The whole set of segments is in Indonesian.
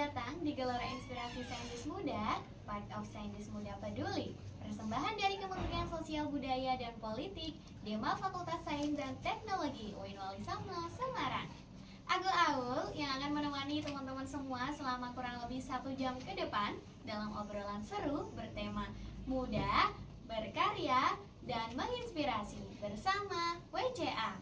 datang di Gelora Inspirasi Saintis Muda, Part of Saintis Muda Peduli. Persembahan dari Kementerian Sosial Budaya dan Politik, Dema Fakultas Sains dan Teknologi UIN Wali Songo, Semarang. Aku Aul yang akan menemani teman-teman semua selama kurang lebih 1 jam ke depan dalam obrolan seru bertema muda, berkarya, dan menginspirasi bersama WCA.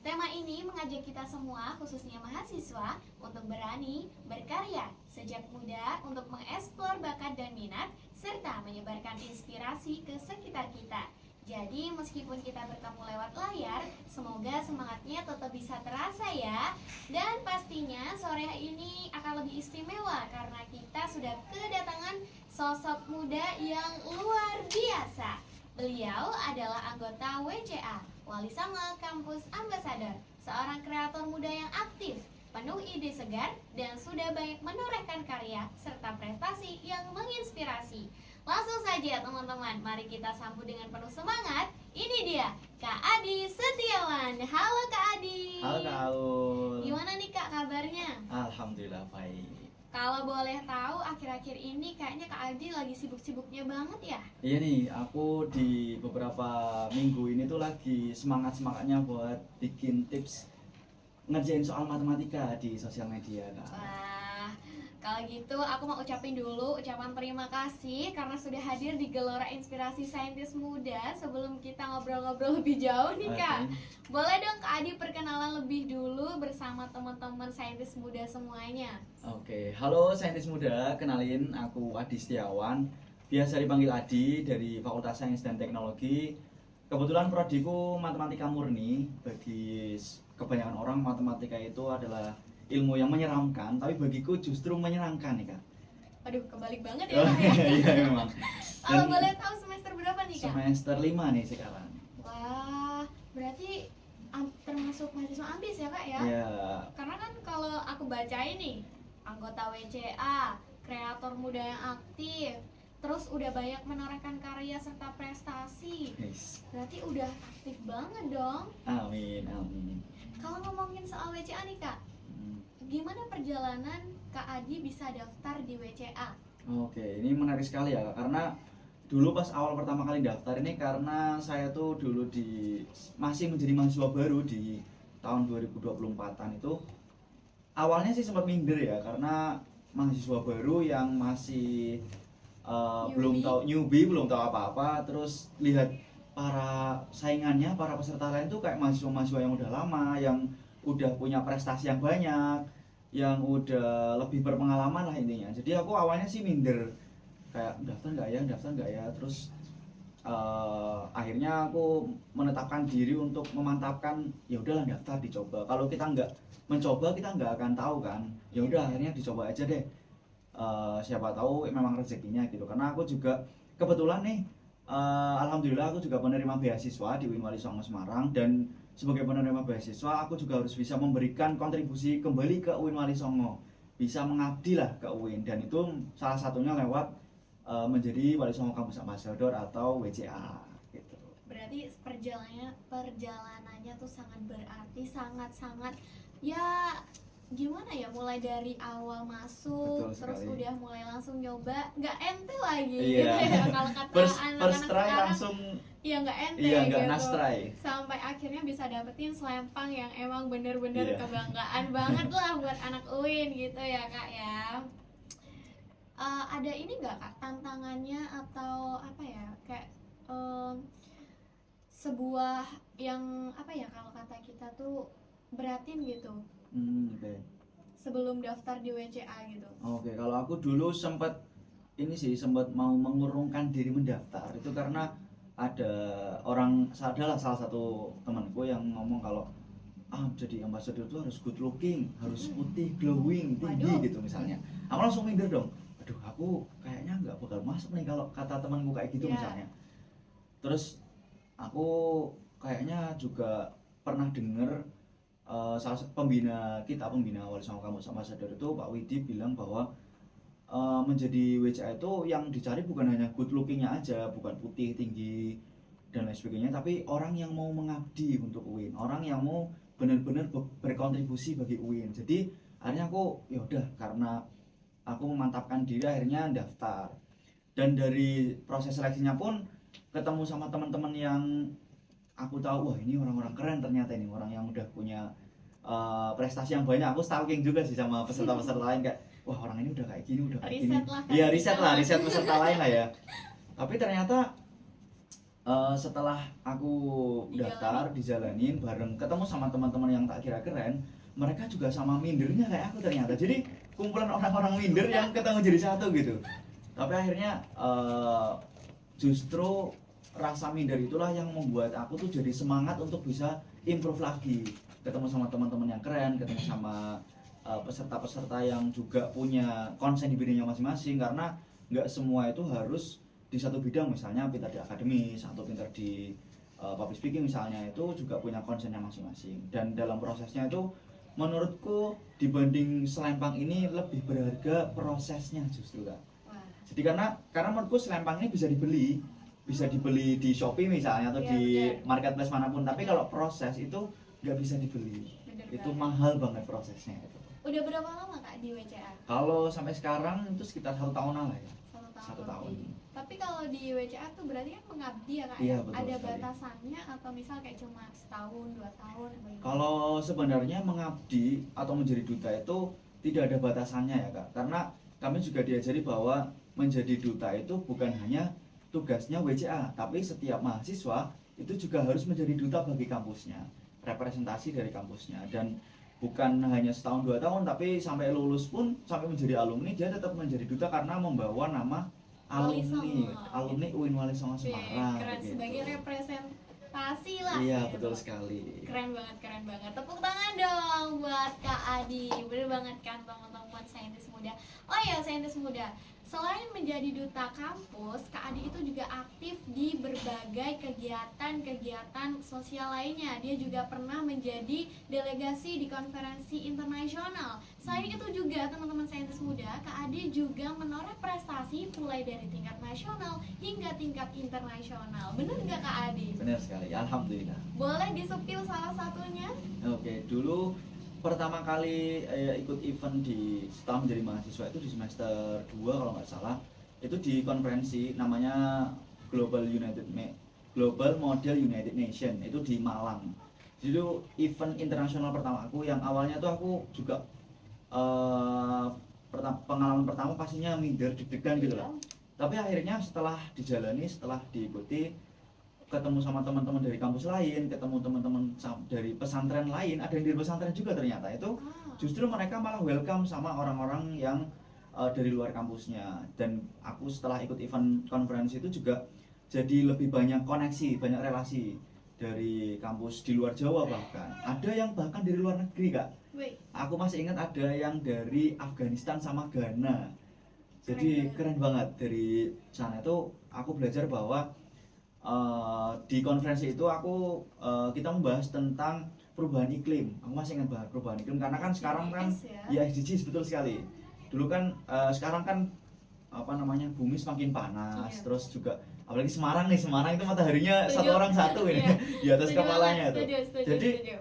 Tema ini mengajak kita semua, khususnya mahasiswa, untuk berani berkarya sejak muda untuk mengeksplor bakat dan minat, serta menyebarkan inspirasi ke sekitar kita. Jadi meskipun kita bertemu lewat layar, semoga semangatnya tetap bisa terasa ya. Dan pastinya sore ini akan lebih istimewa karena kita sudah kedatangan sosok muda yang luar biasa. Beliau adalah anggota WCA, Wali Songo Kampus Ambasador, seorang kreator muda yang aktif, penuh ide segar, dan sudah banyak menorehkan karya serta prestasi yang menginspirasi. Langsung saja teman-teman, mari kita sambut dengan penuh semangat. Ini dia, Kak Adi Setiawan. Halo Kak Adi. Halo Kak Aul. Gimana nih Kak kabarnya? Alhamdulillah baik. Kalau boleh tahu, akhir-akhir ini kayaknya Kak Adi lagi sibuk-sibuknya banget ya? Iya nih, aku di beberapa minggu ini tuh lagi semangat-semangatnya buat bikin tips ngerjain soal matematika di sosial media, Kak. Wah, kalau gitu aku mau ucapin dulu ucapan terima kasih karena sudah hadir di Gelora Inspirasi Saintis Muda. Sebelum kita ngobrol-ngobrol lebih jauh nih Kak, boleh dong Kak Adi perkenalan lebih dulu bersama teman-teman saintis muda semuanya. Oke, halo saintis muda, kenalin aku Adi Setiawan. Biasa dipanggil Adi dari Fakultas Sains dan Teknologi. Kebetulan prodiku matematika murni. Bagi kebanyakan orang matematika itu adalah ilmu yang menyeramkan, tapi bagiku justru menyenangkan nih Kak. Aduh, kebalik banget ya Kak ya. Iya memang. Kalau boleh tahu semester berapa nih Kak? Semester 5 nih sekarang. Wah, berarti termasuk mahasiswa ambis ya Kak ya? Iya. Karena kan kalau aku baca ini anggota WCA, kreator muda yang aktif, terus udah banyak menorehkan karya serta prestasi. Yes. Berarti udah aktif banget dong. Amin, amin. Kalau ngomongin soal WCA nih Kak, gimana perjalanan Kak Adi bisa daftar di WCA? Oke, ini menarik sekali ya, karena dulu pas awal pertama kali daftar ini karena saya tuh dulu masih menjadi mahasiswa baru di tahun 2024-an itu. Awalnya sih sempat minder ya, karena mahasiswa baru yang masih belum tahu, newbie, belum tahu apa-apa. Terus lihat para saingannya, para peserta lain tuh kayak mahasiswa-mahasiswa yang udah lama, yang udah punya prestasi yang banyak, yang udah lebih berpengalaman lah intinya. Jadi aku awalnya sih minder, kayak daftar nggak ya. Terus akhirnya aku menetapkan diri untuk memantapkan, ya udahlah daftar, dicoba. Kalau kita nggak mencoba kita nggak akan tahu kan. Ya udah akhirnya dicoba aja deh. Siapa tahu memang rezekinya gitu. Karena aku juga kebetulan nih, alhamdulillah aku juga penerima beasiswa di UIN Wali Songo Semarang, dan sebagai penerima beasiswa aku juga harus bisa memberikan kontribusi kembali ke UIN Wali Songo, bisa mengabdi lah ke UIN, dan itu salah satunya lewat menjadi Wali Songo Kampus Ambasador atau WCA gitu. Berarti perjalanannya tuh sangat berarti, sangat ya gimana ya, mulai dari awal masuk terus udah mulai langsung nyoba, nggak ente lagi gitu ya kalau kata anak-anak first try sekarang, langsung. iya nggak ente Iya, nggak gitu, nice try. sampai akhirnya bisa dapetin selempang yang emang bener-bener kebanggaan banget lah buat anak UIN gitu ya Kak ya. Ada ini nggak Kak tantangannya atau apa ya, kayak sebuah yang apa ya, kalau kata kita tuh beratin gitu sebelum daftar di WCA gitu? Oke, kalau aku dulu sempat mau mengurungkan diri mendaftar itu karena adalah salah satu temanku yang ngomong kalau jadi ambasador itu harus good looking, harus putih, glowing, tinggi gitu misalnya. Aku langsung minder dong. Aduh, aku kayaknya nggak bakal masuk nih kalau kata temanku kayak gitu misalnya. Terus aku kayaknya juga pernah dengar salah satu pembina Wali Songo Kampus Ambasador itu, Pak Widi, bilang bahwa menjadi WCA itu yang dicari bukan hanya good lookingnya aja, bukan putih, tinggi dan lain sebagainya, tapi orang yang mau mengabdi untuk UIN, orang yang mau benar-benar berkontribusi bagi UIN. Jadi akhirnya aku ya udah, karena aku memantapkan diri akhirnya daftar. Dan dari proses seleksinya pun ketemu sama teman-teman yang aku tahu, wah ini orang-orang keren ternyata, ini orang yang udah punya prestasi yang banyak. Aku stalking juga sih sama peserta-peserta lain, kayak wah orang ini udah kayak gini, udah kayak gini. Riset lah kan Iya, kita. riset peserta lain lah ya. Tapi ternyata setelah aku daftar, dijalanin bareng, ketemu sama teman-teman yang tak kira keren, mereka juga sama mindernya kayak aku ternyata. Jadi kumpulan orang-orang minder yang ketemu jadi satu gitu. Tapi akhirnya justru rasa minder itulah yang membuat aku tuh jadi semangat untuk bisa improve lagi, ketemu sama teman-teman yang keren, ketemu sama peserta-peserta yang juga punya konsen di bidangnya masing-masing, karena nggak semua itu harus di satu bidang. Misalnya pintar di akademis atau pintar di public speaking misalnya, itu juga punya konsennya masing-masing. Dan dalam prosesnya itu menurutku dibanding selempang ini lebih berharga prosesnya justru Kak. Wah, Jadi karena menurutku selempang ini bisa dibeli di Shopee misalnya atau iya, di benar. marketplace manapun. Tapi kalau proses itu nggak bisa dibeli. Bener Itu banget. mahal banget prosesnya itu. Udah berapa lama Kak di WCA? Kalau sampai sekarang itu sekitar 1 tahunan lah ya. 1 tahun 1 tahun. lebih. Tapi kalau di WCA tuh berarti kan mengabdi ya Kak Iya, ya? betul Ada sekali. batasannya atau misal kayak cuma setahun, 2 tahun atau gimana? Kalau sebenarnya mengabdi atau menjadi duta itu tidak ada batasannya ya Kak. Karena kami juga diajari bahwa menjadi duta itu bukan hanya tugasnya WCA, tapi setiap mahasiswa itu juga harus menjadi duta bagi kampusnya, representasi dari kampusnya. Dan bukan hanya setahun 2 tahun, tapi sampai lulus pun, sampai menjadi alumni, dia tetap menjadi duta karena membawa nama Wali alumni, Songo. alumni UIN Wali Songo Wih, Semarang keren, begitu. sebagai representasi lah Iya, gitu. betul sekali. Keren banget, keren banget. Tepuk tangan dong buat Kak Adi. Bener banget kan teman-teman saintis muda. Oh ya, saintis muda. Selain menjadi duta kampus, Kak Adi itu juga aktif di berbagai kegiatan-kegiatan sosial lainnya. Dia juga pernah menjadi delegasi di konferensi internasional. Selain itu juga teman-teman saintis muda, Kak Adi juga menoreh prestasi mulai dari tingkat nasional hingga tingkat internasional. Bener nggak Kak Adi? Benar sekali, alhamdulillah. Boleh disepil salah satunya? Oke, dulu pertama kali ikut event setelah menjadi mahasiswa itu di semester 2 kalau nggak salah. Itu di konferensi namanya Global Model United Nation, itu di Malang. Jadi itu event internasional pertama aku, yang awalnya tuh aku juga eh, pengalaman pertama pastinya minder, deg-degan gitu lah. Tapi akhirnya setelah dijalani, setelah diikuti, ketemu sama teman-teman dari kampus lain, ketemu teman-teman dari pesantren lain, ada yang dari pesantren juga ternyata. Itu justru mereka malah welcome sama orang-orang yang dari luar kampusnya. Dan aku setelah ikut event konferensi itu juga jadi lebih banyak koneksi, banyak relasi dari kampus di luar Jawa. Bahkan ada yang bahkan dari luar negeri Kak. Wih, Aku masih ingat ada yang dari Afghanistan sama Ghana. Jadi keren banget. Dari sana itu aku belajar bahwa di konferensi itu kita membahas tentang perubahan iklim. Aku masih ingat banget perubahan iklim karena kan sekarang kan ya. ya SDGs betul sekali. Dulu kan sekarang kan apa namanya, bumi semakin panas, Iya. terus juga apalagi Semarang nih, Semarang itu mataharinya Setuju. satu orang satu ini Iya. di atas Setuju kepalanya banget, tuh. setuju, Jadi setuju.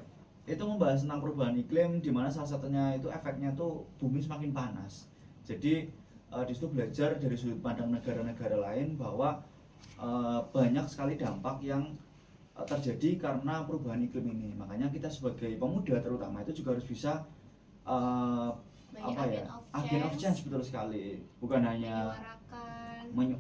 itu membahas tentang perubahan iklim, di mana salah satunya itu efeknya tuh bumi semakin panas. Jadi di situ belajar dari sudut pandang negara-negara lain bahwa banyak sekali dampak yang terjadi karena perubahan iklim ini. Makanya kita sebagai pemuda terutama itu juga harus bisa uh, Sebagai apa ya, agent of change, betul sekali. Bukan hanya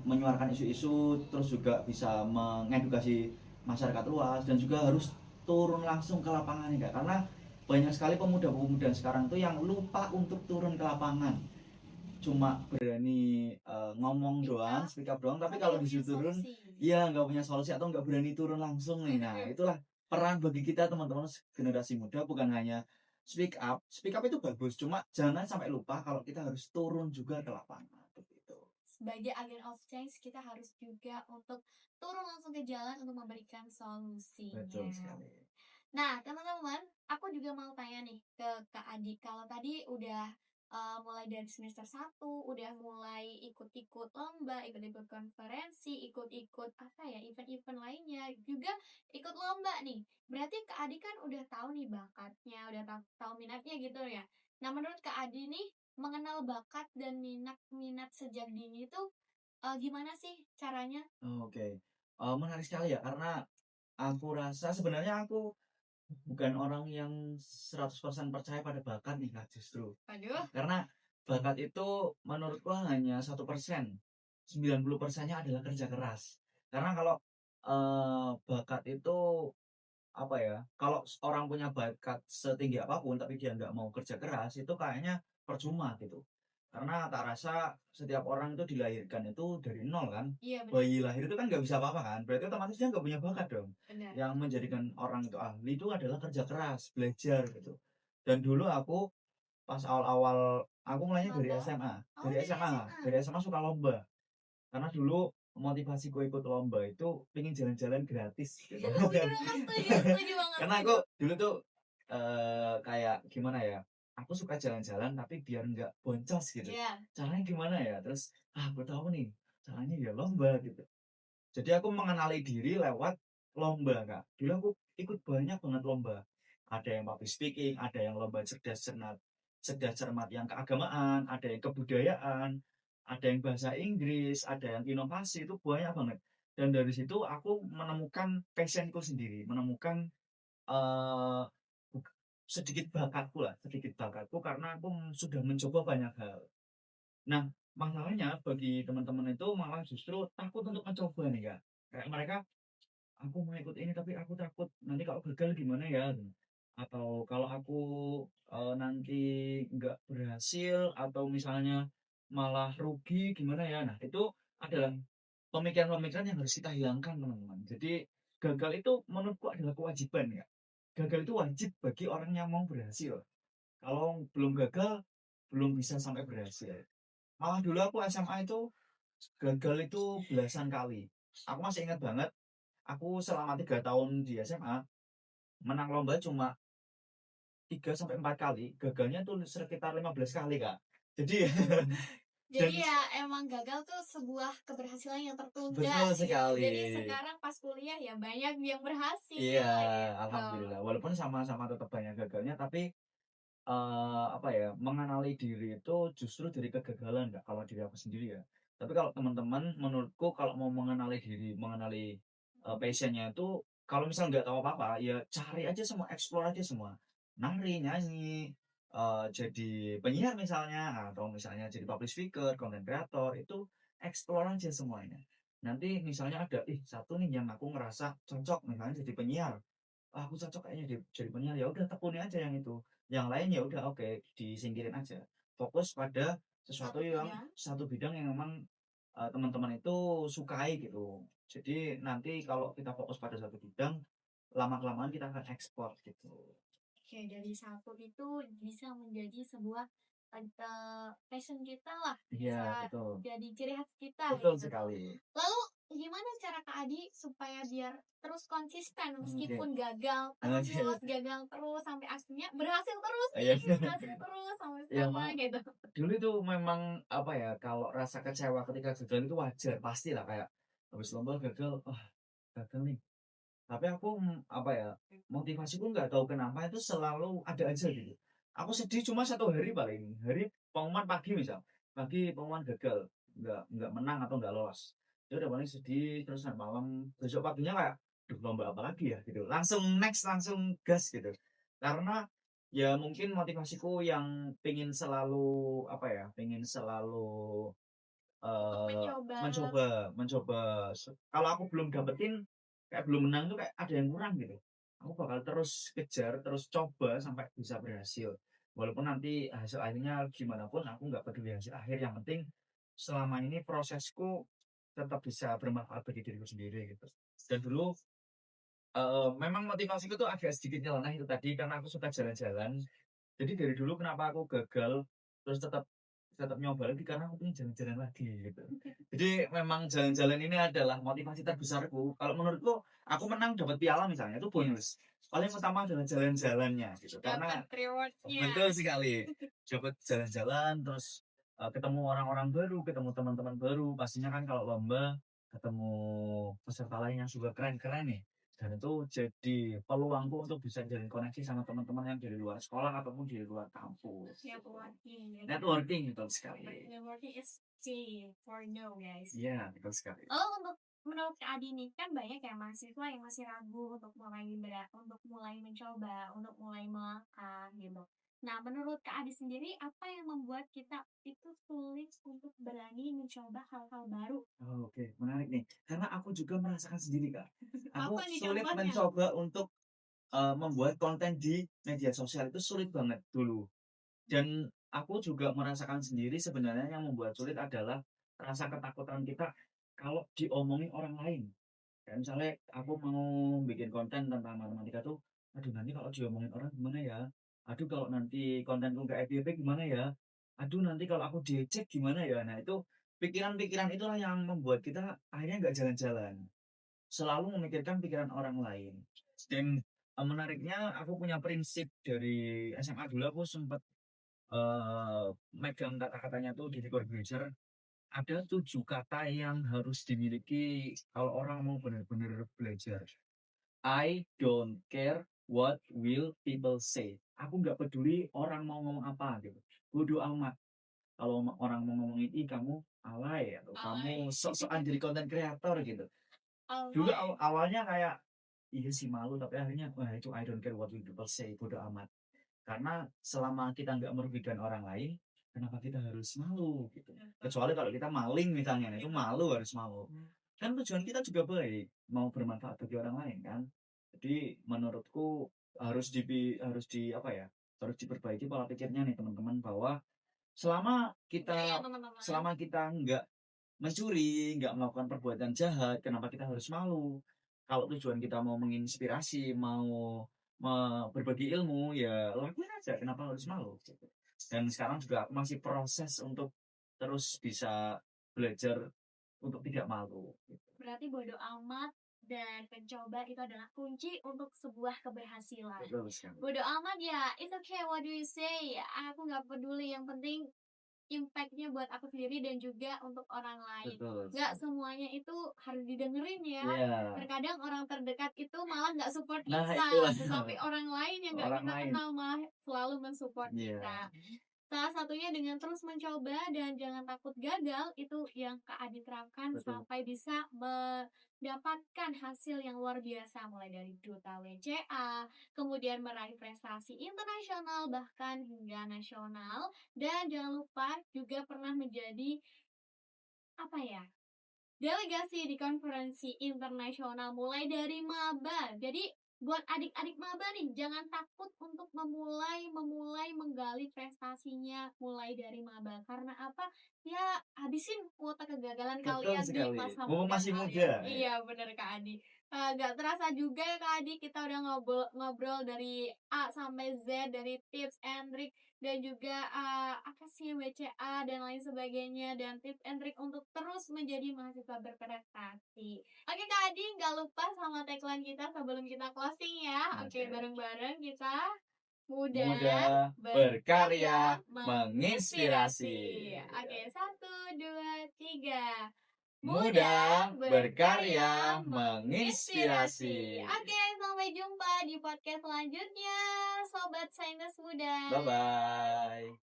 menyuarakan isu-isu, terus juga bisa mengedukasi masyarakat luas, dan juga harus turun langsung ke lapangan nih Kak. Karena banyak sekali pemuda-pemuda sekarang tuh yang lupa untuk turun ke lapangan, cuma berani ngomong doang, speak up doang, tapi kalau disuruh turun, iya nggak punya solusi atau nggak berani turun langsung nih. Nah itulah peran bagi kita teman-teman generasi muda, bukan hanya speak up itu bagus, cuma jangan sampai lupa kalau kita harus turun juga ke lapangan begitu. Sebagai agent of change, kita harus juga untuk turun langsung ke jalan untuk memberikan solusinya. Betul sekali. Nah, teman-teman, aku juga mau tanya nih ke Kak Adi. Kalau tadi udah mulai dari semester 1, udah mulai ikut-ikut lomba, ikut-ikut konferensi, ikut-ikut apa ya, event-event lainnya, juga ikut lomba nih. Berarti Kak Adi kan udah tahu nih bakatnya, udah tahu minatnya gitu ya. Nah, menurut Kak Adi nih, mengenal bakat dan minat sejak dini itu gimana sih caranya? Oke, menarik sekali ya karena aku rasa sebenarnya aku bukan orang yang 100% percaya pada bakat nih Kak, justru. Waduh. Karena bakat itu menurutku hanya 1%, 90%-nya adalah kerja keras. Karena kalau, bakat itu, apa ya, kalau orang punya bakat setinggi apapun tapi dia nggak mau kerja keras, itu kayaknya percuma gitu. Karena tak rasa setiap orang itu dilahirkan itu dari nol kan. Iya, benar. Bayi lahir itu kan nggak bisa apa-apa kan, berarti otomatis dia nggak punya bakat dong. Benar. Yang menjadikan orang itu ahli itu adalah kerja keras, belajar gitu. Dan dulu aku pas awal-awal aku mulainya dari Lomba? SMA, Oh, dari SMA. dari SMA suka lomba. Karena dulu motivasiku ikut lomba itu pengen jalan-jalan gratis gitu. Bener, setuju banget. Karena aku dulu tuh kayak gimana ya, aku suka jalan-jalan tapi biar nggak boncos gitu. Iya. Caranya gimana ya? Terus, aku tahu nih, caranya ya lomba gitu. Jadi aku mengenali diri lewat lomba, Kak. Dulu aku ikut banyak banget lomba. Ada yang public speaking, ada yang lomba cerdas cermat yang keagamaan, ada yang kebudayaan, ada yang bahasa Inggris, ada yang inovasi, itu banyak banget. Dan dari situ aku menemukan passion-ku sendiri, menemukan Eee, buk sedikit bakatku lah, sedikit bakatku karena aku sudah mencoba banyak hal. Nah, masalahnya bagi teman-teman itu malah justru takut untuk mencoba nih, Kak. Kayak mereka, "Aku mau ikut ini tapi aku takut nanti kalau gagal gimana ya?" Atau kalau aku, nanti nggak berhasil atau misalnya malah rugi gimana ya? Nah, itu adalah pemikiran-pemikiran yang harus kita hilangkan, teman-teman. Jadi, gagal itu menurutku adalah kewajiban, ya. Gagal itu wajib bagi orang yang mau berhasil. Kalau belum gagal, belum bisa sampai berhasil. Malah dulu aku SMA itu gagal itu belasan kali. Aku masih ingat banget, aku selama 3 tahun di SMA, menang lomba cuma 3 sampai 4 kali, gagalnya tuh sekitar 15 kali, Kak. Jadi dan Jadi ya emang gagal tuh sebuah keberhasilan yang tertunda betul gitu. sekali. Jadi sekarang pas kuliah ya banyak yang berhasil Iya, gitu. alhamdulillah. Walaupun sama-sama tetap banyak gagalnya, tapi apa ya, mengenali diri itu justru dari kegagalan, Kak, kalau diri aku sendiri ya. Tapi kalau teman-teman, menurutku kalau mau mengenali diri, mengenali, passion-nya itu, kalau misal nggak tahu apa-apa, ya cari aja semua, explore aja semua. Nari, nyanyi, jadi penyiar misalnya, atau misalnya jadi public speaker, content creator, itu explore aja semuanya. Nanti misalnya ada, ih, satu nih yang aku ngerasa cocok, misalnya jadi penyiar. "Ah, aku cocok kayaknya jadi penyiar." Ya udah tekuni aja yang itu. Yang lain ya udah oke, disingkirin aja. Fokus pada sesuatu Satu yang bidang. satu bidang yang memang, teman-teman itu sukai gitu. Jadi nanti kalau kita fokus pada satu bidang, lama-kelamaan kita akan ekspor gitu. Oke, dari satu itu bisa menjadi sebuah passion kita lah, Iya, bisa betul. jadi ciri khas kita Betul gitu. sekali. Lalu gimana cara Kak Adi supaya biar terus konsisten Oke. meskipun gagal Oke. terus, gagal terus sampai akhirnya berhasil terus Iya. nih, berhasil terus sampai Iya, sekarang gitu. dulu itu memang, apa ya, kalau rasa kecewa ketika gagal itu wajar, pastilah kayak habis lomba gagal, "Wah, gagal nih." Tapi aku, apa ya, motivasiku nggak tahu kenapa itu selalu ada aja gitu. Aku sedih cuma 1 hari paling, hari pengumuman pagi misal, pagi pengumuman gagal, nggak menang atau nggak lolos. Ya udah paling sedih, terus sampai malam, besok paginya kayak, "Duh, lomba apa lagi ya?" Gitu. Langsung next, langsung gas gitu. Karena ya mungkin motivasiku yang pengen selalu, apa ya, pengen selalu Untuk mencoba. mencoba mencoba kalau aku belum dapetin, kayak belum menang tuh kayak ada yang kurang gitu. Aku bakal terus kejar, terus coba sampai bisa berhasil. Walaupun nanti hasil akhirnya gimana pun aku nggak peduli hasil akhir, yang penting selama ini prosesku tetap bisa bermanfaat bagi diriku sendiri gitu. Dan dulu, memang motivasiku tuh agak sedikit nyeleneh itu tadi karena aku suka jalan-jalan. Jadi dari dulu kenapa aku gagal, terus tetap tetap nyoba lagi karena aku pengen jalan-jalan lagi gitu. Jadi memang jalan-jalan ini adalah motivasi terbesarku. Kalau menurutku, aku menang dapat piala misalnya itu bonus. Paling utama adalah jalan-jalannya gitu. Karena Dapat reward-nya. betul sekali. Dapat jalan-jalan terus ketemu orang-orang baru, ketemu teman-teman baru. Pastinya kan kalau lomba ketemu peserta lain yang juga keren-keren nih. Dan itu jadi peluangku untuk bisa jalin koneksi sama teman-teman yang dari luar sekolah ataupun dari luar kampus. Networking betul sekali. Networking is key for now, guys. Iya, betul sekali. Lalu untuk menurut Kak Adi nih, kan banyak ya mahasiswa yang masih ragu untuk mulai mencoba, untuk mulai melangkah gitu. Nah, menurut Kak Adi sendiri, apa yang membuat kita itu sulit untuk berani mencoba hal-hal baru? Oh, oke, menarik nih. Karena aku juga merasakan sendiri, Kak. Aku Apa nih sulit contohnya? mencoba untuk membuat konten di media sosial itu sulit banget dulu. Dan aku juga merasakan sendiri sebenarnya yang membuat sulit adalah rasa ketakutan kita kalau diomongin orang lain. Kayak misalnya aku mau bikin konten tentang matematika tuh, aduh nanti kalau diomongin orang gimana ya? Aduh kalau nanti kontenku nggak FYP gimana ya? Aduh nanti kalau aku diejek gimana ya? Nah itu pikiran-pikiran itulah yang membuat kita akhirnya nggak jalan-jalan. Selalu memikirkan pikiran orang lain. Dan menariknya aku punya prinsip dari SMA dulu aku sempat megang kata-katanya tuh di Corbuzier, ada 7 kata yang harus dimiliki kalau orang mau benar-benar belajar. I don't care what will people say. Aku nggak peduli orang mau ngomong apa gitu. Bodoh amat. Kalau orang mau ngomongin, "Ih, kamu alay," atau "Kamu Alay. sok-sokan jadi content creator," gitu. Dulu awalnya kayak, iya sih malu, tapi akhirnya, wah itu I don't care what will people say, bodoh amat. Karena selama kita nggak merugikan orang lain, kenapa kita harus malu gitu. Kecuali kalau kita maling misalnya, nah itu malu harus malu. Kan tujuan kita juga baik, mau bermanfaat bagi orang lain kan. Jadi menurutku apa ya, harus diperbaiki pola pikirnya nih teman-teman bahwa selama Iya, kita teman-teman. selama kita nggak mencuri, nggak melakukan perbuatan jahat, kenapa kita harus malu? Kalau tujuan kita mau menginspirasi, mau berbagi ilmu, ya lakuin aja, kenapa harus malu? Gitu. Dan sekarang juga aku masih proses untuk terus bisa belajar untuk tidak malu. Gitu. Berarti bodoh amat dan mencoba itu adalah kunci untuk sebuah keberhasilan. Betul sekali. Bodoh amat ya, it's okay what do you say. Aku nggak peduli, yang penting impact-nya buat aku sendiri dan juga untuk orang lain. Betul. Nggak semuanya itu harus didengerin ya. Iya. Terkadang orang terdekat itu malah nggak support Nah, kita, itulah. tetapi orang lain yang nggak Orang kita lain. kenal malah selalu mensupport Iya. kita. Salah satunya dengan terus mencoba dan jangan takut gagal, itu yang Kak Adi terapkan Betul. sampai bisa mendapatkan hasil yang luar biasa, mulai dari duta WCA, kemudian meraih prestasi internasional bahkan hingga nasional, dan jangan lupa juga pernah menjadi apa ya? Delegasi di konferensi internasional mulai dari maba. Jadi buat adik-adik maba nih, jangan takut untuk memulai menggali prestasinya mulai dari maba. Karena apa? Ya habisin kuota kegagalan Betul kalian di sekali. masa Mumpung muda masih kalian. muda. Iya bener Kak Adi. Gak terasa juga ya Kak Adi, kita udah ngobrol dari A sampai Z, dari tips and trick dan juga apa sih WCA dan lain sebagainya, dan tips and trick untuk terus menjadi mahasiswa berprestasi. Oke Kak Adi, nggak lupa sama tagline kita sebelum kita closing ya. Oke, Oke. bareng-bareng kita muda, berkarya, menginspirasi. Oke, 1, 2, 3. Muda, berkarya, menginspirasi. Oke, sampai jumpa di podcast selanjutnya, Sobat Saintis Muda. Bye-bye.